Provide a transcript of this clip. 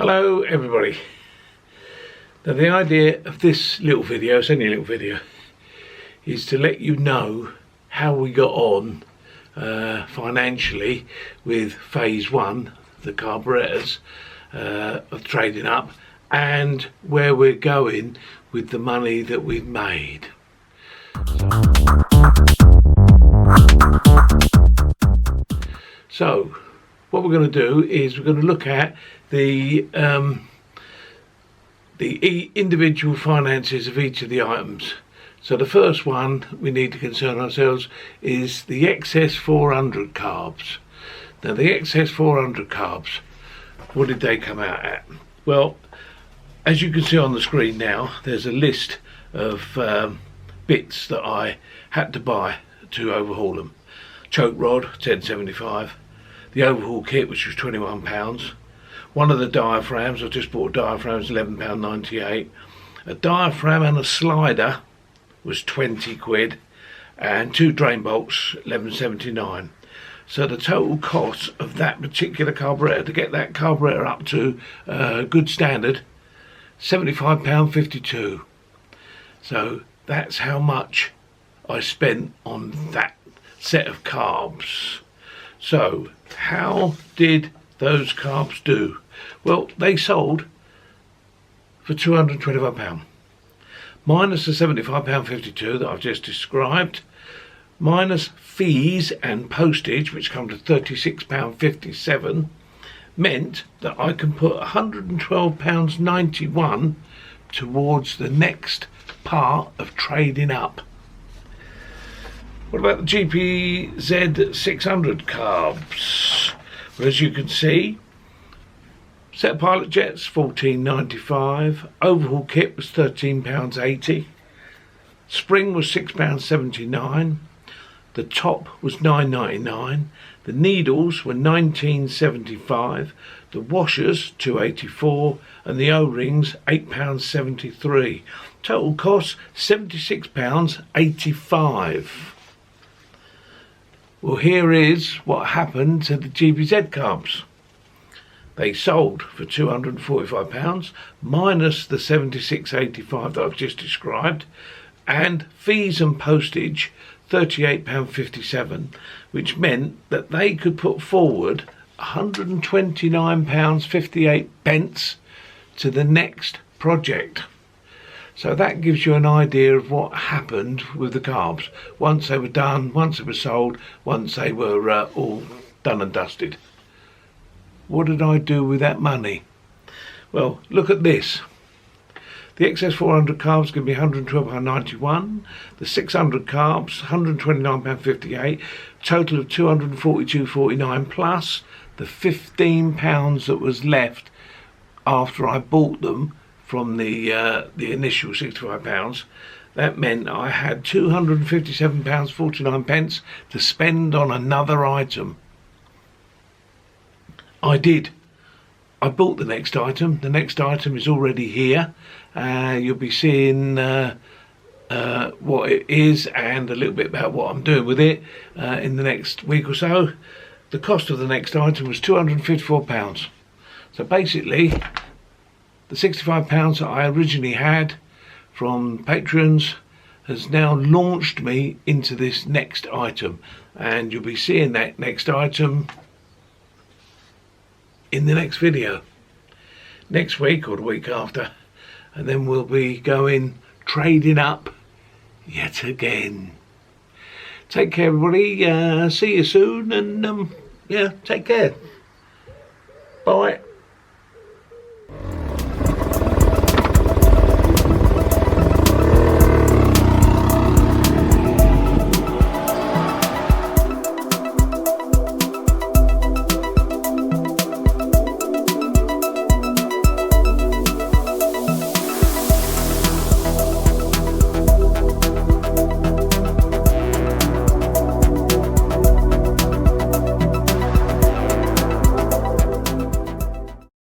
Hello everybody. Now the idea of this little video, it's only a little video, is to let you know how we got on financially with phase one, the carburetors of trading up, and where we're going with the money that we've made. So what we're going to do is we're going to look at the individual finances of each of the items. So the first one we need to concern ourselves is the excess 400 carbs. Now the excess 400 carbs, what did they come out at? Well, as you can see on the screen now, there's a list of bits that I had to buy to overhaul them. Choke rod, $10.75. The overhaul kit, which was £21. One of the diaphragms, I just bought diaphragms, £11.98. A diaphragm and a slider was 20 quid, and two drain bolts, £11.79. So the total cost of that particular carburetor, to get that carburetor up to good standard, £75.52. So that's how much I spent on that set of carbs. So how did those carbs do? Well, they sold for £225, minus the £75.52 that I've just described, minus fees and postage, which come to £36.57, meant that I can put £112.91 towards the next part of trading up. What about the GPZ 600 carbs? Well, as you can see, set of pilot jets $14.95, overhaul kit was £13.80, spring was £6.79, the top was $9.99, the needles were £19.75, the washers £2.84, and the O-rings £8.73. Total cost £76.85. Well, here is what happened to the GPZ carbs. They sold for £245, minus the £76.85 that I've just described, and fees and postage £38.57, which meant that they could put forward £129.58 to the next project. So that gives you an idea of what happened with the carbs once they were done, once they were sold, once they were all done and dusted. What did I do with that money? Well, look at this. The excess 400 carbs can be £112.91. The 600 carbs, £129.58. Total of £242.49 plus the £15 that was left after I bought them from the initial £65. That meant I had £257.49 to spend on another item. I did. I bought the next item. The next item is already here. You'll be seeing what it is and a little bit about what I'm doing with it in the next week or so. The cost of the next item was £254. So basically, the £65 that I originally had from patrons has now launched me into this next item, and you'll be seeing that next item in the next video next week or the week after, and then we'll be going trading up yet again. Take care everybody, see you soon, and yeah, take care, bye.